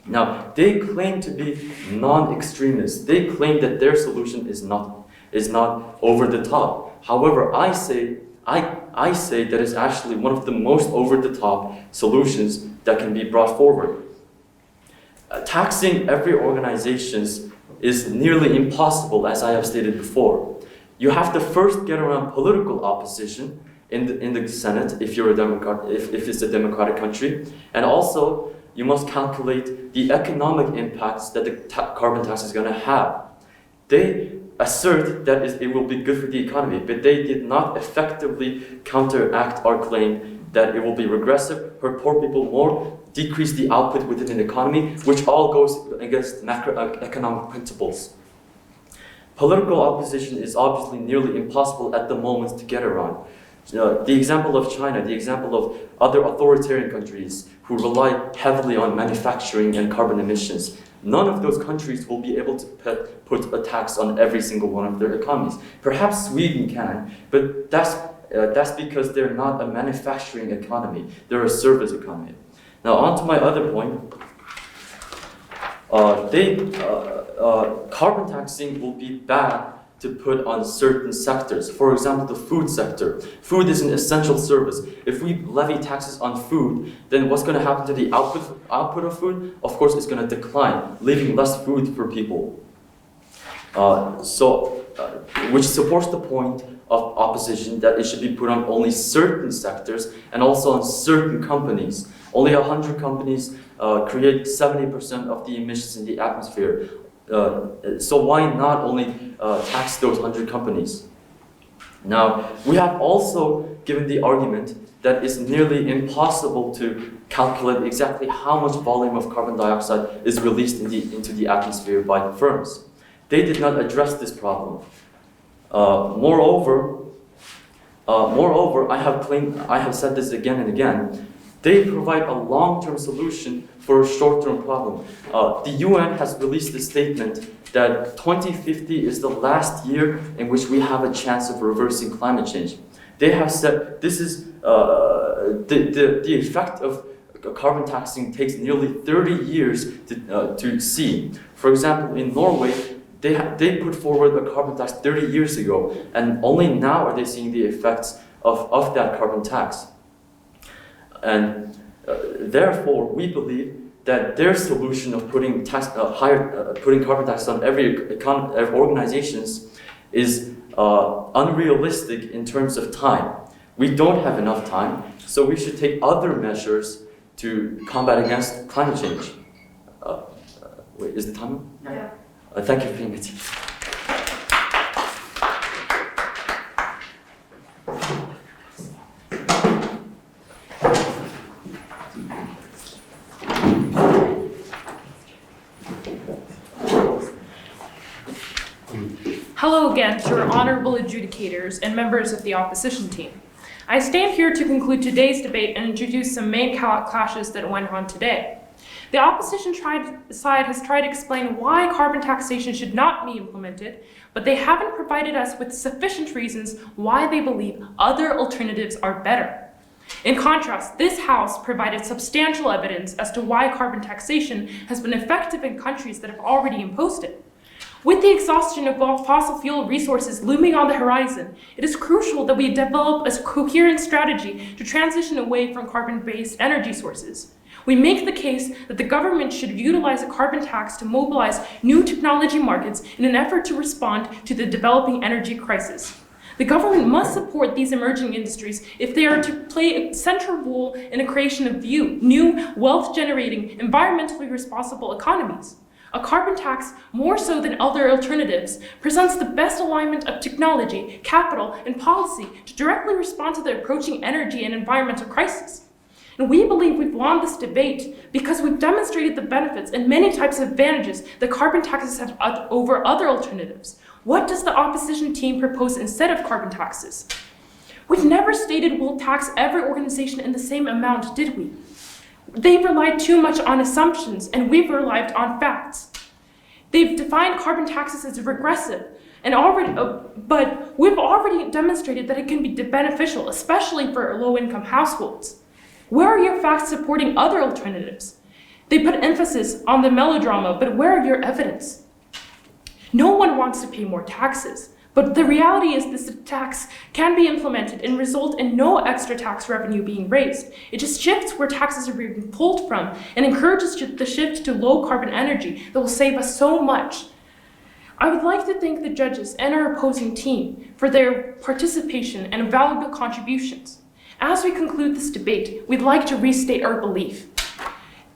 Now, they claim to be non-extremists. They claim that their solution is not over the top. However, I say that it's actually one of the most over-the-top solutions that can be brought forward. Taxing every organization is nearly impossible, as I have stated before. You have to first get around political opposition in the Senate if you're a Democrat, if it's a democratic country, and also you must calculate the economic impacts that the carbon tax is going to have. They assert that it will be good for the economy, but they did not effectively counteract our claim that it will be regressive, hurt poor people more, decrease the output within an economy, which all goes against macroeconomic principles. Political opposition is obviously nearly impossible at the moment to get around. The example of China, the example of other authoritarian countries who rely heavily on manufacturing and carbon emissions. None of those countries will be able to put a tax on every single one of their economies. Perhaps Sweden can, but that's because they're not a manufacturing economy. They're a service economy. Now, on to my other point. Carbon taxing will be bad to put on certain sectors. For example, the food sector. Food is an essential service. If we levy taxes on food, then what's going to happen to the output of food? Of course, it's going to decline, leaving less food for people. Which supports the point of opposition that it should be put on only certain sectors and also on certain companies. Only 100 companies create 70% of the emissions in the atmosphere. So why not only tax those 100 companies? Now, we have also given the argument that it's nearly impossible to calculate exactly how much volume of carbon dioxide is released into the atmosphere by firms. They did not address this problem. Moreover, I have said this again and again, they provide a long-term solution for a short-term problem. The UN has released a statement that 2050 is the last year in which we have a chance of reversing climate change. They have said this is the effect of carbon taxing takes nearly 30 years to see. For example, in Norway, they put forward a carbon tax 30 years ago, and only now are they seeing the effects of that carbon tax. And therefore, we believe that their solution of putting carbon tax on every organizations is unrealistic in terms of time. We don't have enough time, so we should take other measures to combat against climate change. Wait, is the time? Yeah. Thank you for being with me. Hello again to our honorable adjudicators and members of the opposition team. I stand here to conclude today's debate and introduce some main clashes that went on today. The opposition side has tried to explain why carbon taxation should not be implemented, but they haven't provided us with sufficient reasons why they believe other alternatives are better. In contrast, this House provided substantial evidence as to why carbon taxation has been effective in countries that have already imposed it. With the exhaustion of fossil fuel resources looming on the horizon, it is crucial that we develop a coherent strategy to transition away from carbon-based energy sources. We make the case that the government should utilize a carbon tax to mobilize new technology markets in an effort to respond to the developing energy crisis. The government must support these emerging industries if they are to play a central role in the creation of new wealth-generating, environmentally responsible economies. A carbon tax, more so than other alternatives, presents the best alignment of technology, capital, and policy to directly respond to the approaching energy and environmental crisis. And we believe we've won this debate because we've demonstrated the benefits and many types of advantages that carbon taxes have over other alternatives. What does the opposition team propose instead of carbon taxes? We've never stated we'll tax every organization in the same amount, did we? They've relied too much on assumptions, and we've relied on facts. They've defined carbon taxes as regressive, but we've already demonstrated that it can be beneficial, especially for low-income households. Where are your facts supporting other alternatives? They put emphasis on the melodrama, but where are your evidence? No one wants to pay more taxes, but the reality is this tax can be implemented and result in no extra tax revenue being raised. It just shifts where taxes are being pulled from and encourages the shift to low-carbon energy that will save us so much. I would like to thank the judges and our opposing team for their participation and valuable contributions. As we conclude this debate, we'd like to restate our belief.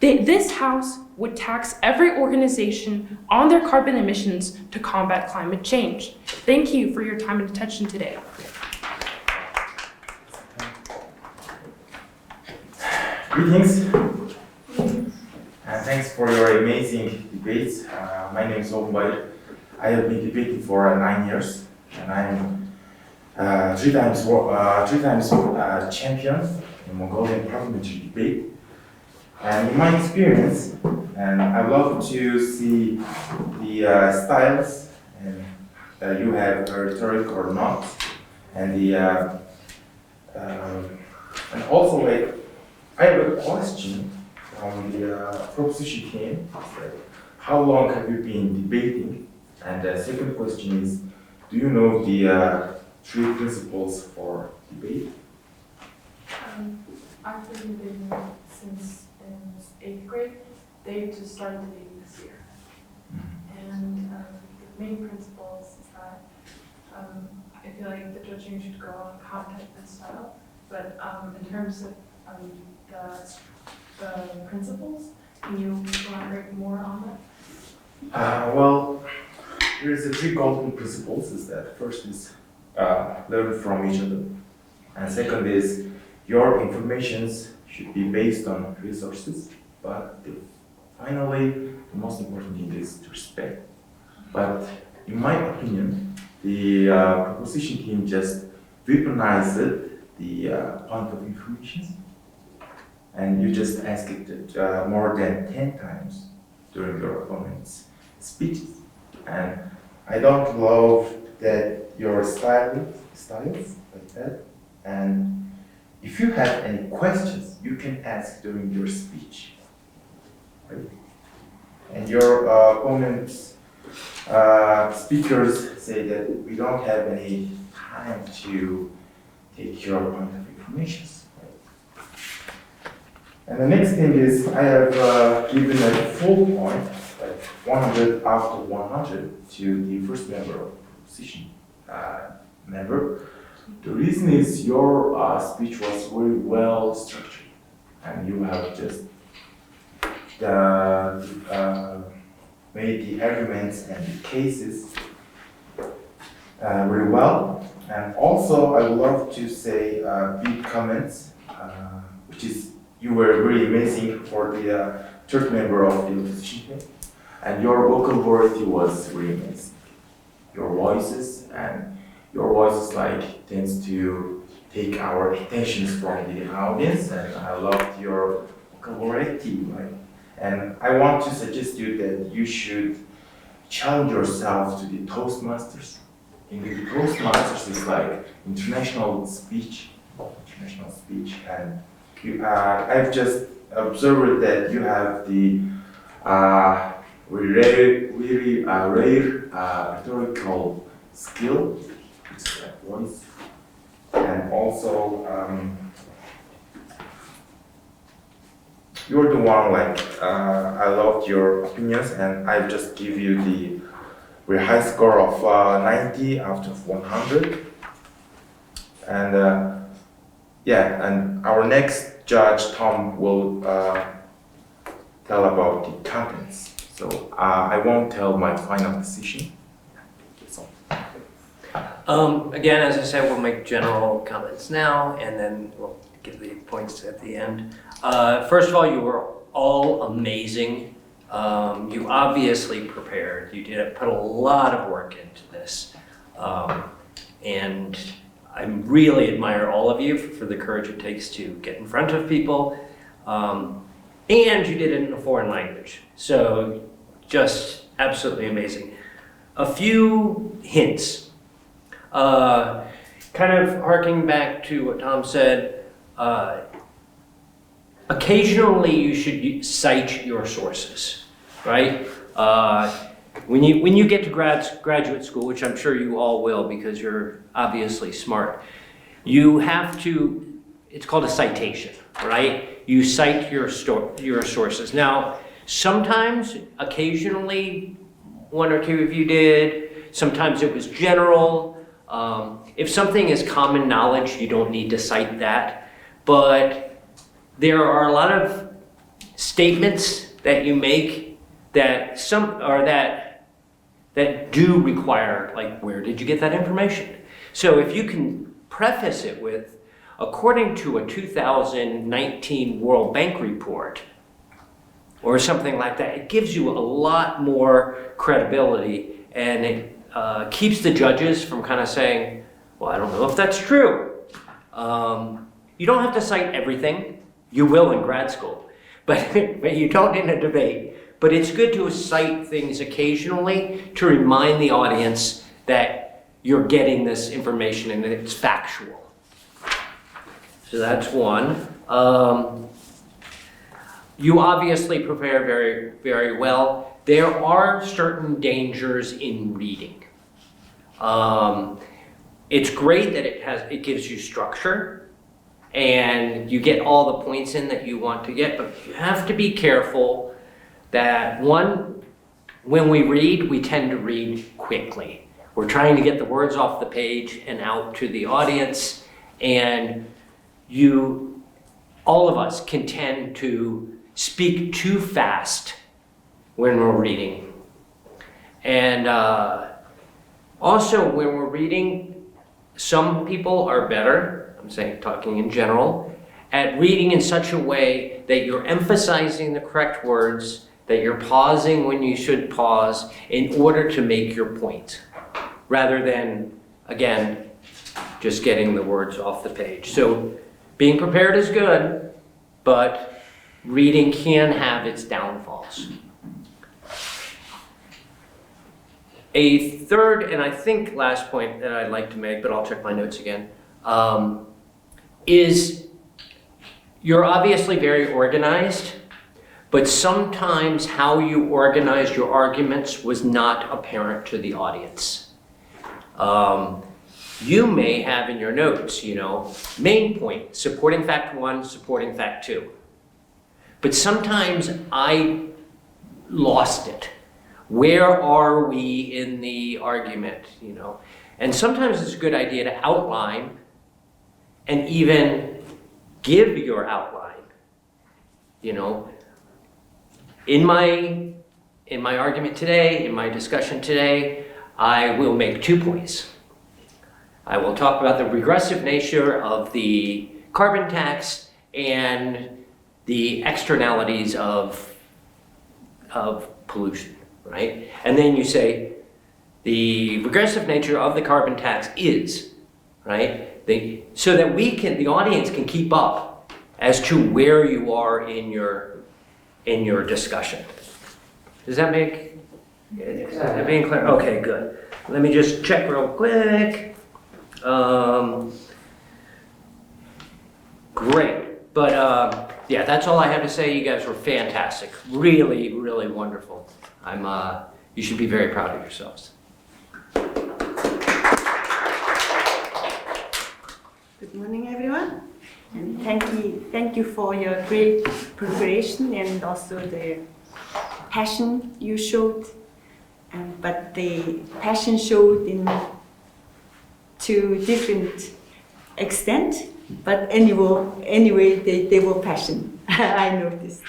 This House would tax every organization on their carbon emissions to combat climate change. Thank you for your time and attention today. Greetings, and thanks for your amazing debates. My name is Ogunbaye. I have been debating for 9 years, and I'm three times champion in Mongolian parliamentary debate. And in my experience, and I love to see the styles, and you have rhetoric or not, and and also I have a question from the proposition team. How long have you been debating? And the second question is, do you know the 3 principles for debate? I've been debating since in 8th grade. They just started debating this year. And the main principles is that I feel like the judging should go on content and style, but in terms of the principles, can you elaborate more on that? Well, there's the 3 golden principles. Is that first is learn from each other, and second is your informations should be based on resources, but finally the most important thing is to respect. But in my opinion, the proposition team just weaponized the point of information, and you just ask it more than 10 times during your opponent's speeches. And I don't love that your styles like that. And if you have any questions, you can ask during your speech, right? And your opponent's speakers say that we don't have any time to take your point of information. Right? And the next thing is I have given a full point, like 100 out of 100 to the first member of the proposition member. The reason is your speech was very well structured, and you have just made the arguments and the cases very well. And also, I would love to say big comments, which is you were very amazing for the third member of the opposition, and your vocal variety was very amazing. Your voices like tends to take our attentions from the audience, and I loved your vocal variety, right? And I want to suggest you that you should challenge yourself to the Toastmasters. In the Toastmasters is like international speech, and I've just observed that you have the really rare rhetorical skill, which is like voice, and also you're the one I loved your opinions, and I just give you the very high score of 90 out of 100. And yeah, and our next judge, Tom, will tell about the contents. So I won't tell my final decision. That's all. Again, as I said, we'll make general comments now, and then we'll give the points at the end. First of all, you were all amazing. You obviously prepared. You did put a lot of work into this. And I really admire all of you for the courage it takes to get in front of people. And you did it in a foreign language. So just absolutely amazing. A few hints. Kind of harking back to what Tom said, occasionally you should cite your sources, right? When you get to graduate school, which I'm sure you all will because you're obviously smart, you have to, it's called a citation, right? You cite your sources. Now, sometimes, occasionally, one or two of you did. Sometimes it was general. If something is common knowledge, you don't need to cite that. But there are a lot of statements that you make that that do require, like, where did you get that information? So if you can preface it with, according to a 2019 World Bank report, or something like that, it gives you a lot more credibility, and it keeps the judges from kind of saying, well, I don't know if that's true. You don't have to cite everything. You will in grad school, but you don't in a debate. But it's good to cite things occasionally to remind the audience that you're getting this information and that it's factual. So that's one. You obviously prepare very, very well. There are certain dangers in reading. It's great that it gives you structure and you get all the points in that you want to get, but you have to be careful that, one, when we read, we tend to read quickly. We're trying to get the words off the page and out to the audience, and all of us can tend to speak too fast when we're reading. And also, when we're reading, some people are better, I'm saying talking in general, at reading in such a way that you're emphasizing the correct words, that you're pausing when you should pause in order to make your point, rather than, again, just getting the words off the page. So being prepared is good, but reading can have its downfalls. A third, and I think last point that I'd like to make, but I'll check my notes again, is you're obviously very organized, but sometimes how you organized your arguments was not apparent to the audience. You may have in your notes, main point, supporting fact 1, supporting fact 2. But sometimes I lost it. Where are we in the argument, And sometimes it's a good idea to outline and even give your outline, In my argument today, in my discussion today, I will make 2 points. I will talk about the regressive nature of the carbon tax and the externalities of pollution, right? And then you say, the regressive nature of the carbon tax is, right? So that the audience can keep up as to where you are in your discussion. Does that make that being clear? Okay, good. Let me just check real quick. Great. But yeah, that's all I have to say. You guys were fantastic. Really, really wonderful. You should be very proud of yourselves. Good morning, everyone. And thank you for your great preparation and also the passion you showed. But the passion showed in to different extent. But anyway, they were passion. I noticed.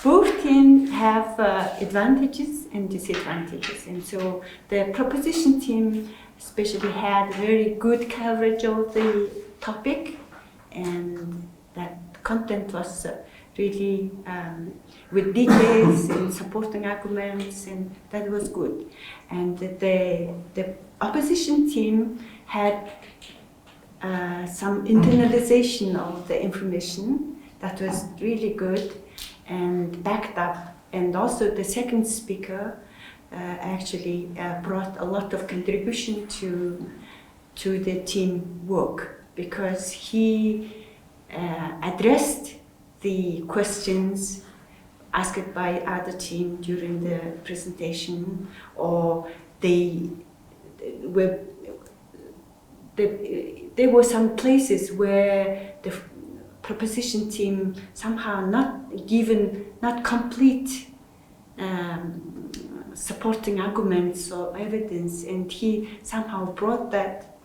Both teams have advantages and disadvantages, and so the proposition team especially had very good coverage of the topic, and that content was really with details and supporting arguments, and that was good. And the opposition team had some internalization of the information that was really good and backed up. And also the second speaker actually brought a lot of contribution to the team work, because he addressed the questions asked by other team during the presentation, or there were some places where the proposition team somehow not given not complete supporting arguments or evidence, and he somehow brought that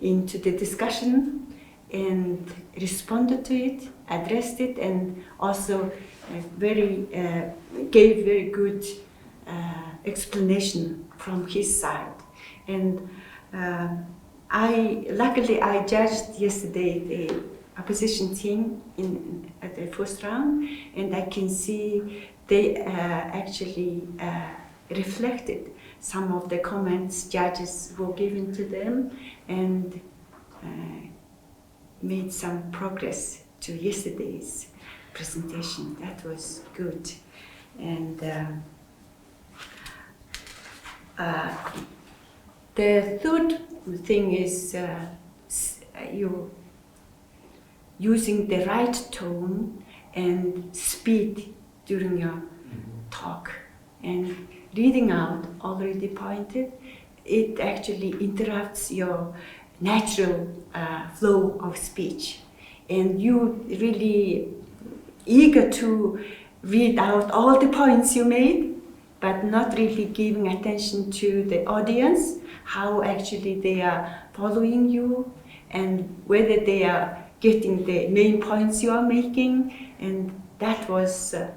into the discussion and responded to it, addressed it, and also gave very good explanation from his side. And luckily I judged yesterday the opposition team at the first round, and I can see they actually reflected some of the comments judges were giving to them, and made some progress to yesterday's presentation. That was good. And the third thing is you using the right tone and speed during your talk. And reading out, already pointed, it actually interrupts your natural flow of speech. And you really eager to read out all the points you made, but not really giving attention to the audience, how actually they are following you, and whether they are getting the main points you are making. And that was a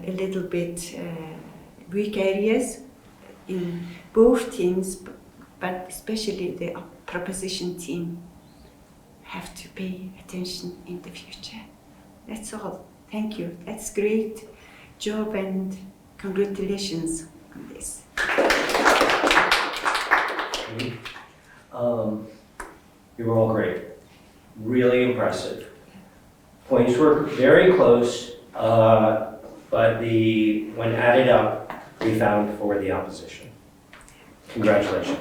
little bit weak areas in both teams, but especially the proposition team have to pay attention in the future. That's all. Thank you. That's great job, and congratulations on this. You were all great. Really impressive. Points were very close, but when added up, we found for the opposition. Congratulations.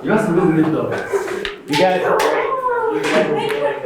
You guys are really good though. You guys are great.